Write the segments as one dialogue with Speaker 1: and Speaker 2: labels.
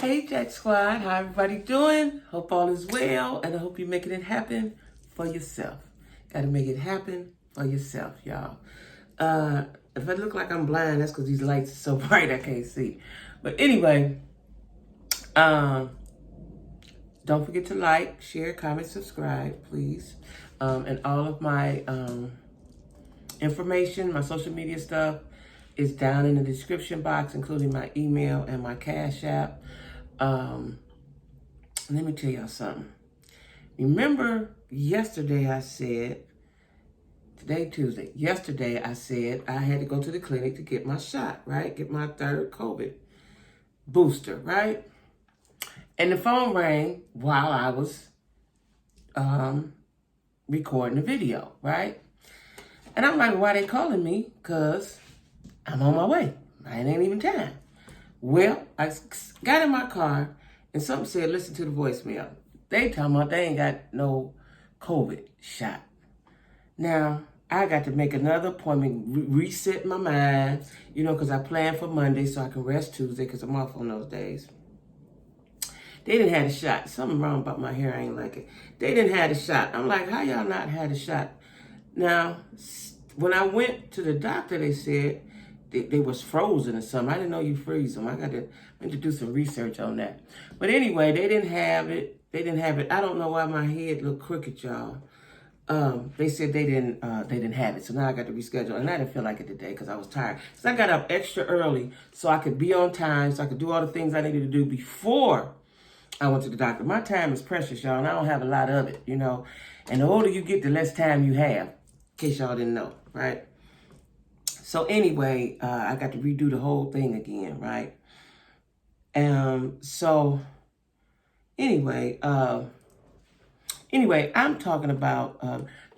Speaker 1: Hey Jack Squad, how everybody doing? Hope all is well, and I hope you're making it happen for yourself. Gotta make it happen for yourself, y'all. If I look like I'm blind, that's because these lights are so bright I can't see. But anyway, don't forget to like, share, comment, subscribe, please. And all of my information, my social media stuff, is down in the description box, including my email and my Cash App. Let me tell y'all something. Remember yesterday I said, today Tuesday, yesterday I said I had to go to the clinic to get my shot, right? Get my third COVID booster, right? And the phone rang while I was recording the video, right? And I'm like, why they calling me? Because I'm on my way. I ain't even time. Well, I got in my car and something said, listen to the voicemail. They talking about they ain't got no COVID shot. Now, I got to make another appointment, reset my mind, because I planned for Monday so I can rest Tuesday because I'm off on those days. They didn't have the shot. Something wrong about my hair. I ain't like it. They didn't have the shot. I'm like, how y'all not had a shot? Now, when I went to the doctor, they said they was frozen or something. I didn't know you freeze them. I got to do some research on that. But anyway, they didn't have it. I don't know why my head looked crooked, y'all. They said they didn't have it. So now I got to reschedule. And I didn't feel like it today because I was tired. So I got up extra early so I could be on time, so I could do all the things I needed to do before I went to the doctor. My time is precious, y'all, and I don't have a lot of it, And the older you get, the less time you have, in case y'all didn't know, right? So anyway, I got to redo the whole thing again, right? So anyway, I'm talking about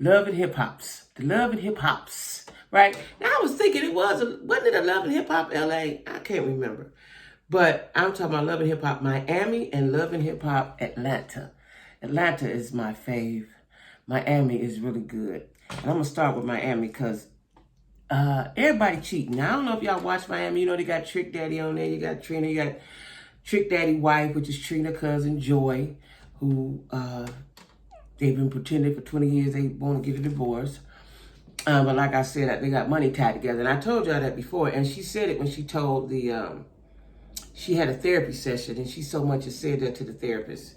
Speaker 1: Love and Hip Hops, the Love and Hip Hops, right? Now I was thinking wasn't it a Love and Hip Hop LA? I can't remember. But I'm talking about Love and Hip Hop Miami and Love and Hip Hop Atlanta. Atlanta is my fave. Miami is really good. And I'm going to start with Miami because everybody cheating. Now, I don't know if y'all watch Miami. They got Trick Daddy on there. You got Trina. You got Trick Daddy wife, which is Trina cousin Joy, who they've been pretending for 20 years they want to get a divorce. But like I said, they got money tied together. And I told y'all that before. And she said it when she told she had a therapy session, and she so much as said that to the therapist,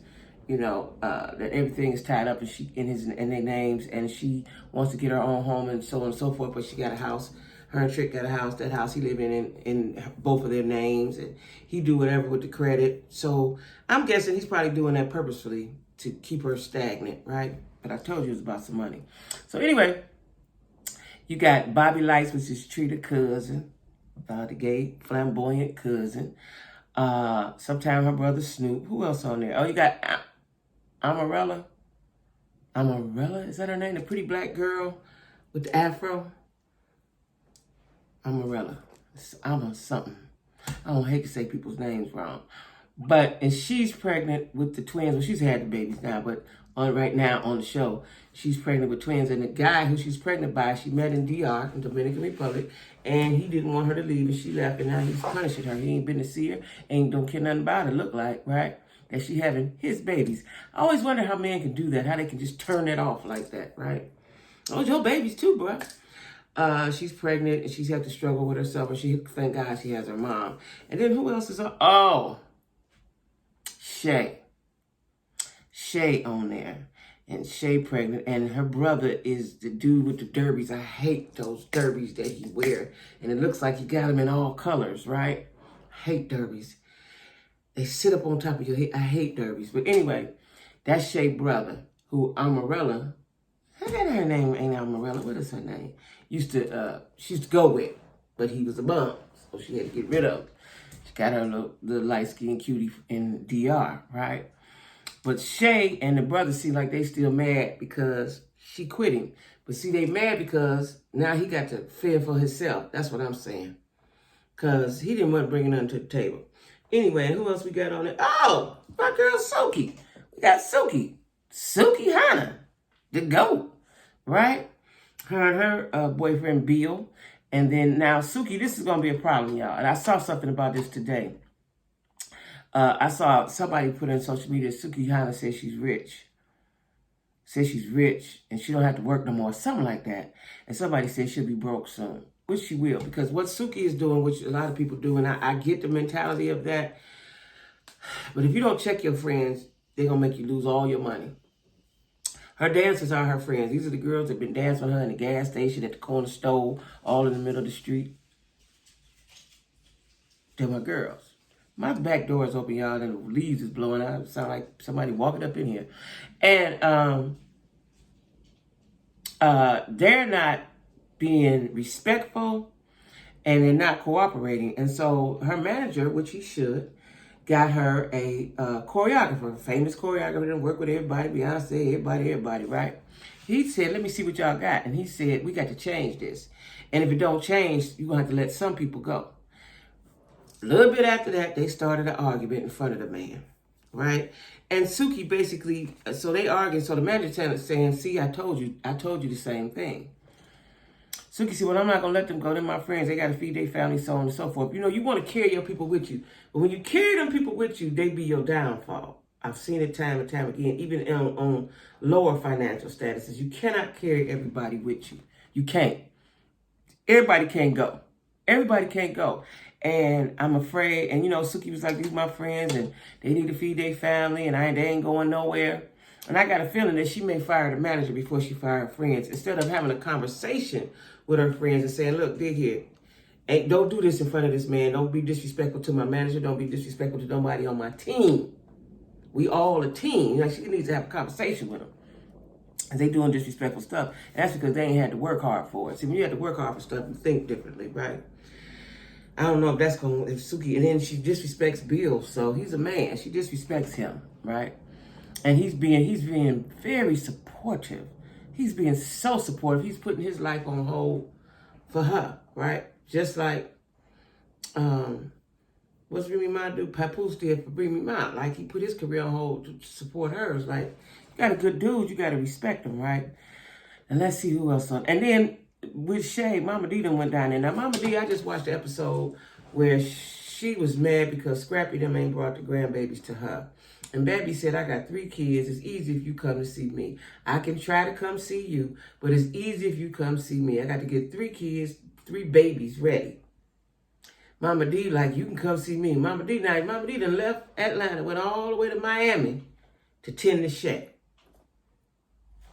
Speaker 1: that everything is tied up in their names, and she wants to get her own home and so on and so forth. But she got a house. Her and Trick got a house. That house he live in both of their names, and he do whatever with the credit. So I'm guessing he's probably doing that purposefully to keep her stagnant, right? But I told you it was about some money. So anyway, you got Bobby Lights, which is Trina's cousin, the gay flamboyant cousin. Sometime her brother Snoop. Who else on there? Oh, you got Amarella. Amarella? Is that her name? The pretty black girl with the afro? Amarella. I'm something. I don't hate to say people's names wrong. And she's pregnant with the twins. Well, she's had the babies now, but right now on the show, she's pregnant with twins. And the guy who she's pregnant by, she met in DR, in Dominican Republic, and he didn't want her to leave, and she left, and now he's punishing her. He ain't been to see her, don't care nothing about her, look like, right? That she having his babies. I always wonder how men can do that, how they can just turn that off like that, right? Oh, it's your babies too, bro. She's pregnant, and she's had to struggle with herself, and thank God she has her mom. And then who else is on? Oh, Shay on there, and Shay pregnant, and her brother is the dude with the derbies. I hate those derbies that he wear, and it looks like he got them in all colors, right? I hate derbies. They sit up on top of your head. I hate derbies. But anyway, that's Shay brother, who Amarella, her name ain't Amarella. What is her name? She used to go with, but he was a bum, so she had to get rid of him. She got her little light-skinned cutie in DR, right? But Shay and the brother seem like they still mad because she quit him. But see, they mad because now he got to fend for himself. That's what I'm saying. Because he didn't want to bring nothing to the table. Anyway, who else we got on it? Oh, my girl Suki. We got Suki. Suki Hana, the GOAT, right? Her and her boyfriend Bill. And then now Suki, this is going to be a problem, y'all. And I saw something about this today. I saw somebody put in social media, Sukihana says she's rich. Says she's rich and she don't have to work no more, something like that. And somebody said she'll be broke soon, which she will, because what Suki is doing, which a lot of people do, and I get the mentality of that, but if you don't check your friends, they're going to make you lose all your money. Her dancers are her friends. These are the girls that have been dancing with her in the gas station, at the corner store, all in the middle of the street. They're my girls. My back door is open, y'all, and the leaves is blowing out. It sounds like somebody walking up in here. And they're not being respectful, and they're not cooperating. And so her manager, which he should, got her a choreographer, famous choreographer that work with everybody, Beyonce, everybody, right? He said, let me see what y'all got. And he said, we got to change this. And if it don't change, you're going to have to let some people go. A little bit after that, they started an argument in front of the man, right? And Suki basically, so they argued. So the manager is saying, see, I told you the same thing. Suki said, well, I'm not going to let them go. They're my friends. They got to feed their family, so on and so forth. You know, you want to carry your people with you. But when you carry them people with you, they be your downfall. I've seen it time and time again, even on lower financial statuses. You cannot carry everybody with you. You can't. Everybody can't go. Everybody can't go. And I'm afraid, and you know, Suki was like, these are my friends, and they need to feed their family, and they ain't going nowhere. And I got a feeling that she may fire the manager before she fire her friends, instead of having a conversation with her friends and saying, look, dig here. Don't do this in front of this man. Don't be disrespectful to my manager. Don't be disrespectful to nobody on my team. We all a team. You know, she needs to have a conversation with them. And they doing disrespectful stuff. And that's because they ain't had to work hard for it. See, when you have to work hard for stuff, you think differently, right? I don't know if that's going to, if Suki, and then she disrespects Bill. So he's a man. She disrespects him, right? And he's being very supportive. He's being so supportive. He's putting his life on hold for her, right? Just like, what's Remy Ma do? Papoose did for Remy Ma. Like, he put his career on hold to support hers. Like, you got a good dude, you got to respect him, right? And let's see who else on. And then with Shay, Mama D done went down there. Now, Mama D, I just watched the episode where she was mad because Scrappy them ain't brought the grandbabies to her. And Baby said, I got 3 kids. It's easy if you come to see me. I can try to come see you, but it's easy if you come see me. I got to get 3 kids, 3 babies ready. Mama D like, you can come see me. Mama D done left Atlanta, went all the way to Miami to tend the Shay.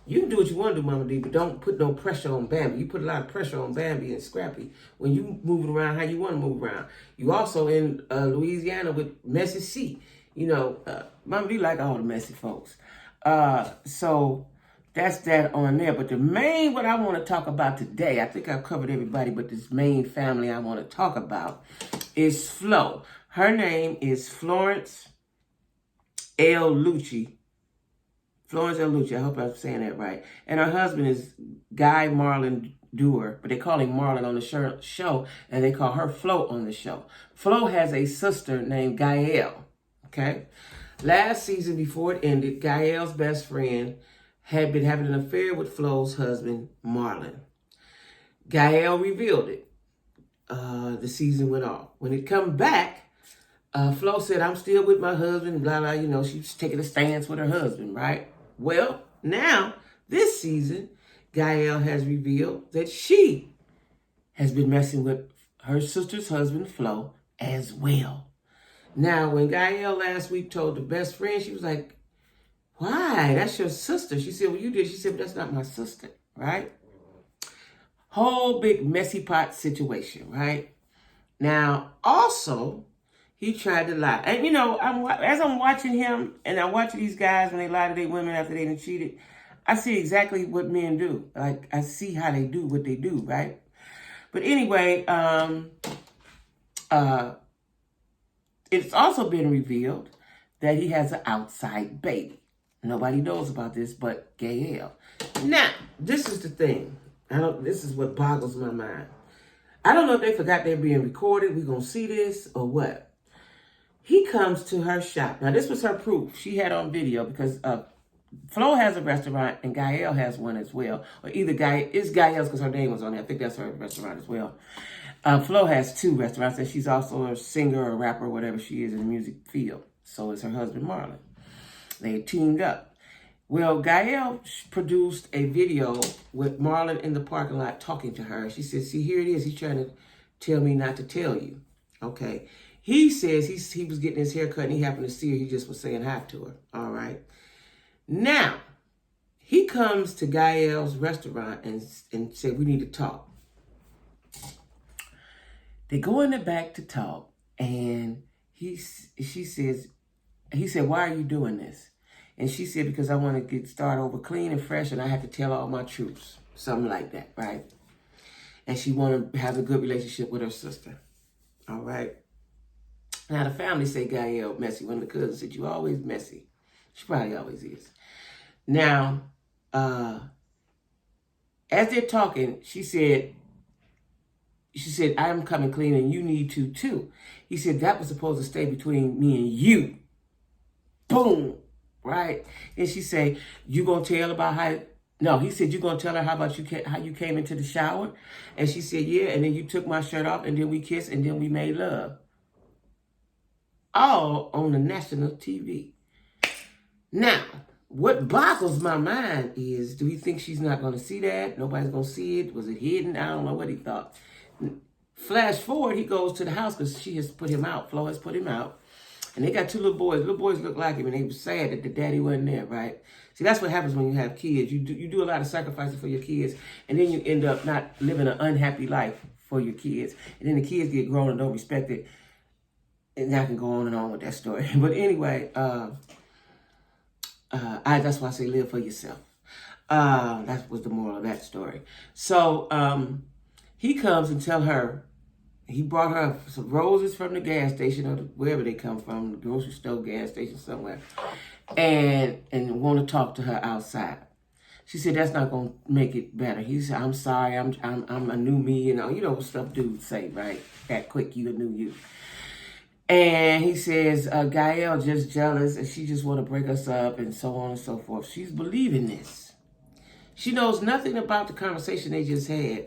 Speaker 1: You can do what you want to do, Mama D, but don't put no pressure on Bambi. You put a lot of pressure on Bambi and Scrappy when you moving around how you want to move around. You also in Louisiana with Messy C. You know, Mama D like all the messy folks. So that's that on there. But the main, what I want to talk about today, I think I've covered everybody, but this main family I want to talk about is Flo. Her name is Florence L. Lucci. Florence L. Lucci, I hope I'm saying that right. And her husband is Guy Marlon Dewar, but they call him Marlon on the show, and they call her Flo on the show. Flo has a sister named Gael, okay? Last season, before it ended, Gael's best friend had been having an affair with Flo's husband, Marlon. Gael revealed it. The season went off. When it come back, Flo said, I'm still with my husband, blah, blah, you know, she's taking a stance with her husband, right? Well, now, this season, Gael has revealed that she has been messing with her sister's husband, Flo, as well. Now, when Gael last week told the best friend, she was like, why? That's your sister. She said, well, you did. She said, but that's not my sister, right? Whole big messy pot situation, right? Now, also, he tried to lie. And, you know, as I'm watching him, and I'm watching these guys when they lie to their women after they done cheated, I see exactly what men do. Like, I see how they do what they do, right? But anyway, it's also been revealed that he has an outside baby. Nobody knows about this but Gael. Now, this is the thing. This is what boggles my mind. I don't know if they forgot they're being recorded. We're going to see this or what. He comes to her shop. Now, this was her proof. She had on video because Flo has a restaurant and Gael has one as well. Or either it's Gael's because her name was on there. I think that's her restaurant as well. Flo has 2 restaurants and she's also a singer or rapper or whatever she is in the music field. So is her husband, Marlon. They teamed up. Well, Gael produced a video with Marlon in the parking lot talking to her. She said, see, here it is. He's trying to tell me not to tell you. Okay. He says he was getting his hair cut and he happened to see her. He just was saying hi to her. All right. Now, he comes to Gael's restaurant and said, we need to talk. They go in the back to talk, and he said, why are you doing this? And she said, because I want to get started over clean and fresh, and I have to tell all my troops. Something like that, right? And she want to have a good relationship with her sister. All right? Now, the family say Gael messy. One of the cousins said, you always messy. She probably always is. Now, as they're talking, she said, I'm coming clean and you need to too. He said, that was supposed to stay between me and you. Boom. Right? And she said, you gonna tell about how, no, he said, you gonna tell her how you came into the shower? And she said, yeah, and then you took my shirt off and then we kissed and then we made love. All on the national TV. Now, what boggles my mind is, do he think she's not gonna see that? Nobody's gonna see it? Was it hidden? I don't know what he thought. Flash forward, he goes to the house because she has put him out. Flo has put him out. And they got two little boys. Little boys look like him, and they were sad that the daddy wasn't there, right? See, that's what happens when you have kids. You do a lot of sacrifices for your kids, and then you end up not living an unhappy life for your kids. And then the kids get grown and don't respect it. And I can go on and on with that story. But anyway, that's why I say live for yourself. That was the moral of that story. So he comes and tell her, he brought her some roses from the gas station or wherever they come from, the grocery store, gas station, somewhere, and want to talk to her outside. She said, that's not going to make it better. He said, I'm sorry, I'm a new me, you know what stuff dudes say, right? That quick, you a new you. And he says, Gael just jealous and she just want to break us up and so on and so forth. She's believing this. She knows nothing about the conversation they just had.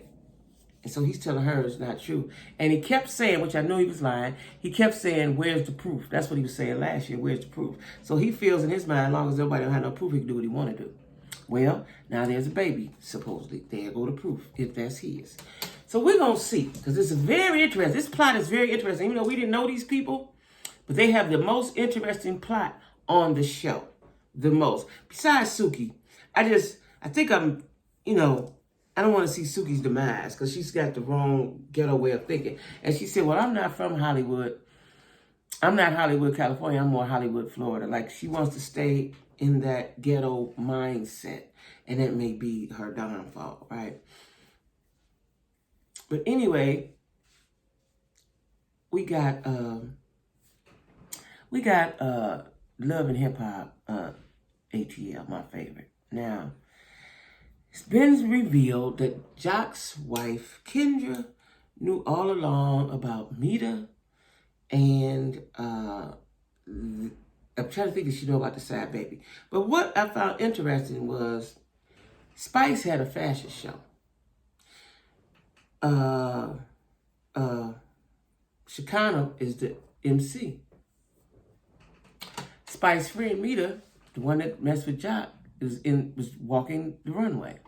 Speaker 1: And so he's telling her it's not true. And he kept saying, which I knew he was lying, he kept saying, where's the proof? That's what he was saying last year, where's the proof? So he feels in his mind, as long as nobody don't have no proof, he can do what he want to do. Well, now there's a baby, supposedly. There go the proof, if that's his. So we're going to see, because it's very interesting. This plot is very interesting. Even though we didn't know these people, but they have the most interesting plot on the show. The most. Besides Suki, I think I'm, I don't want to see Suki's demise because she's got the wrong ghetto way of thinking. And she said, well, I'm not from Hollywood. I'm not Hollywood, California. I'm more Hollywood, Florida. Like, she wants to stay in that ghetto mindset. And that may be her downfall, right? But anyway, we got Love and Hip Hop, ATL, my favorite. Now, it's been revealed that Jacques' wife, Kendra, knew all along about Mita, and I'm trying to think if she knew about the Sad Baby. But what I found interesting was Spice had a fashion show. Shekinah is the MC. Spice's friend Mita, the one that messed with Jacques, was walking the runway.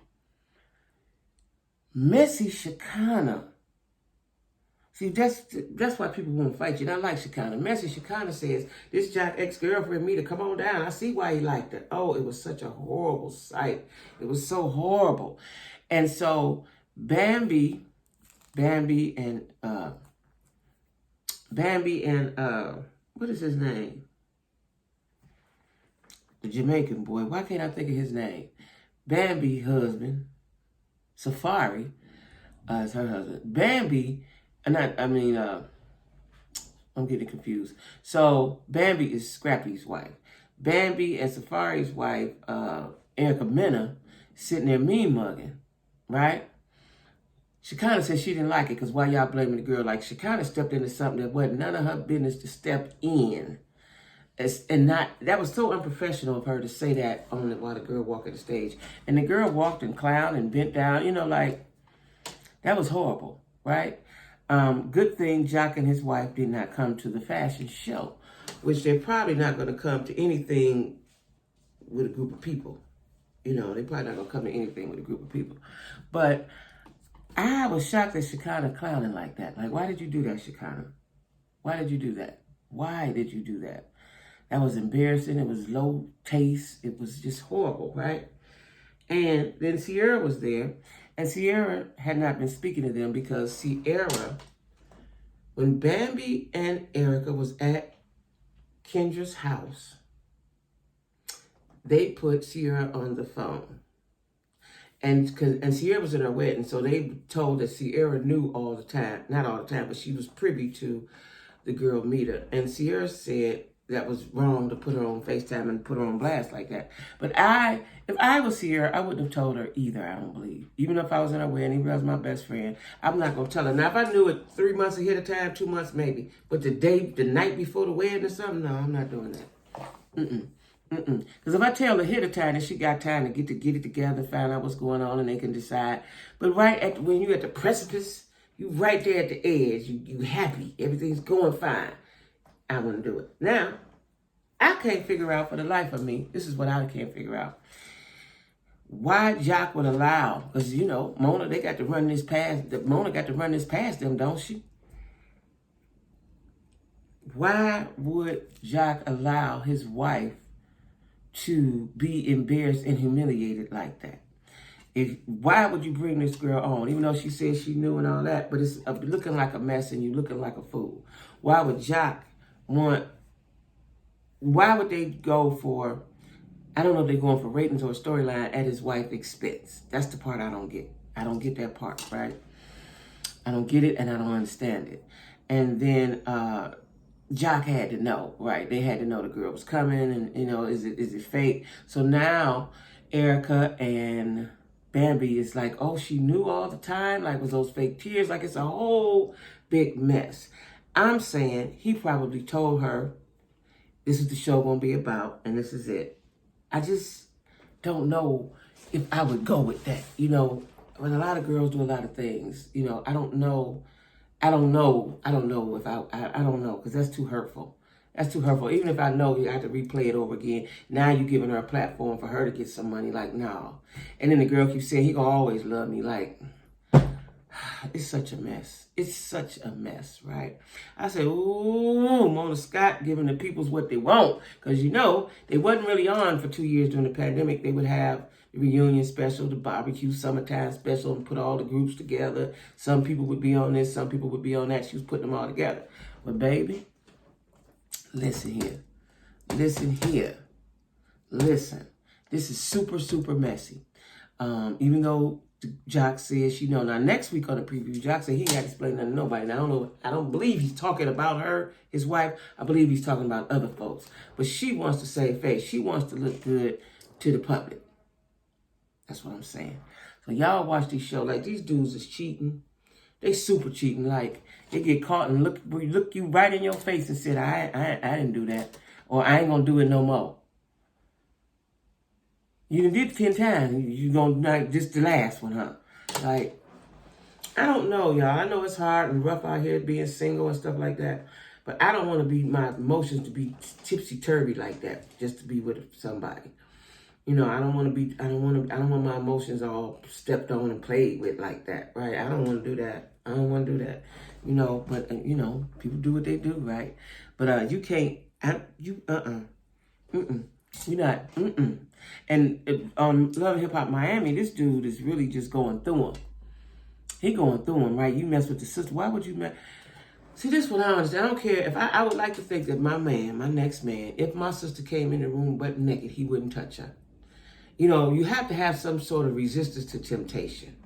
Speaker 1: Messy Shekinah. See, that's why people won't fight you. And I like Shekinah. Messy Shekinah says, this Jacques ex-girlfriend Mita, come on down. I see why he liked her. Oh, it was such a horrible sight. It was so horrible. And so Bambi and what is his name? The Jamaican boy. Why can't I think of his name? Bambi husband, Safari, is her husband. Bambi, I'm getting confused. So Bambi is Scrappy's wife. Bambi and Safari's wife, Erica Mena, sitting there mean mugging, right? Shekinah said she didn't like it because why y'all blaming the girl? Like, Shekinah stepped into something that wasn't none of her business to step in. That was so unprofessional of her to say that while the girl walked on the stage. And the girl walked and clowned and bent down, that was horrible, right? Good thing Jacques and his wife did not come to the fashion show. which they're probably not going to come to anything with a group of people. You know, they're probably not going to come to anything with a group of people. But I was shocked at Shekinah clowning like that. Like, why did you do that, Shekinah? Why did you do that? Why did you do that? That was embarrassing. It was low taste. It was just horrible, right? And then Sierra was there. And Sierra had not been speaking to them because Sierra, when Bambi and Erica was at Kendra's house, they put Sierra on the phone. And Sierra was in her wedding, so they told that Sierra knew all the time. Not all the time, but she was privy to the girl Mita. And Sierra said that was wrong to put her on FaceTime and put her on blast like that. But if I was Sierra, I wouldn't have told her either, I don't believe. Even if I was in her wedding, even if I was my best friend, I'm not going to tell her. Now, if I knew it 3 months ahead of time, 2 months maybe, but the night before the wedding or something, no, I'm not doing that. Because if I tell her ahead of time that she got time to get it together, find out what's going on, and they can decide. But when you're at the precipice, you right there at the edge, you happy, everything's going fine, I wouldn't do it. Now, I can't figure out for the life of me, this is what I can't figure out. Why Jacques would allow, because, you know, Mona, Mona got to run this past them, don't she? Why would Jacques allow his wife to be embarrassed and humiliated like that? Why would you bring this girl on, even though she said she knew and all that, but it's looking like a mess and you looking like a fool? Why would Jacques why would they go for, I don't know if they're going for ratings or a storyline at his wife's expense? That's the part I don't get. I don't get that part, right? I don't get it and I don't understand it. And then Jacques had to know, right? They had to know the girl was coming, and, you know, is it fake? So now Erica and Bambi is like, oh, she knew all the time? Like, was those fake tears? Like, it's a whole big mess. I'm saying he probably told her, this is the show going to be about, and this is it. I just don't know if I would go with that. You know, when a lot of girls do a lot of things, you know, I don't know if I don't know, because that's too hurtful. That's too hurtful. Even if I know, you have to replay it over again. Now you're giving her a platform for her to get some money. Like, no. And then the girl keeps saying, he gonna always love me. Like, it's such a mess. It's such a mess, right? I said, ooh, Mona Scott giving the peoples what they want. Because, you know, they wasn't really on for 2 years during the pandemic. They would have the reunion special, the barbecue summertime special, and put all the groups together. Some people would be on this, some people would be on that. She was putting them all together. But baby, listen here. Listen here. Listen. This is super, super messy. Even though Jacques says she know. Now, next week on the preview, Jacques said he ain't got to explain nothing to nobody. Now, I don't believe he's talking about her, his wife. I believe he's talking about other folks. But she wants to save face. She wants to look good to the public. That's what I'm saying. So y'all watch these shows. Like, these dudes is cheating. They super cheating. Like, they get caught and look you right in your face and said, I didn't do that. Or I ain't going to do it no more. You done did it 10 times. You gonna not just the last one, huh? Like, I don't know, y'all. I know it's hard and rough out here being single and stuff like that. But I don't want to be, my emotions to be tipsy-turvy like that, just to be with somebody. You know, I don't want my emotions all stepped on and played with like that, right? I don't want to do that. I don't want to do that. You know, but, you know, people do what they do, right? But you can't, you're not, And on Love and Hip Hop Miami, this dude is really just going through him. He going through him, right? You mess with the sister. Why would you mess? See, this one I understand. I don't care. If I would like to think that my next man, if my sister came in the room butt naked, he wouldn't touch her. You know, you have to have some sort of resistance to temptation.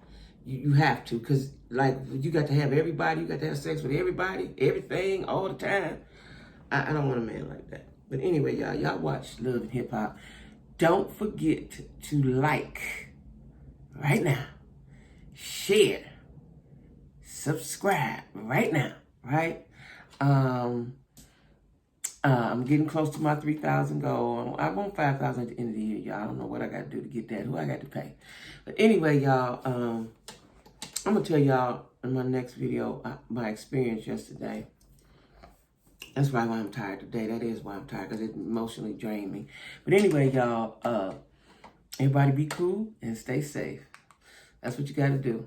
Speaker 1: You have to, because, like, you got to have everybody. You got to have sex with everybody, everything, all the time. I don't want a man like that. But anyway, y'all watch Love and Hip Hop. Don't forget to like right now, share, subscribe right now, right? I'm getting close to my 3,000 goal. I want 5,000 at the end of the year, y'all. I don't know what I got to do to get that, who I got to pay. But anyway, y'all, I'm going to tell y'all in my next video my experience yesterday. That's probably why I'm tired today. That is why I'm tired, because it emotionally drained me. But anyway, y'all, everybody be cool and stay safe. That's what you got to do.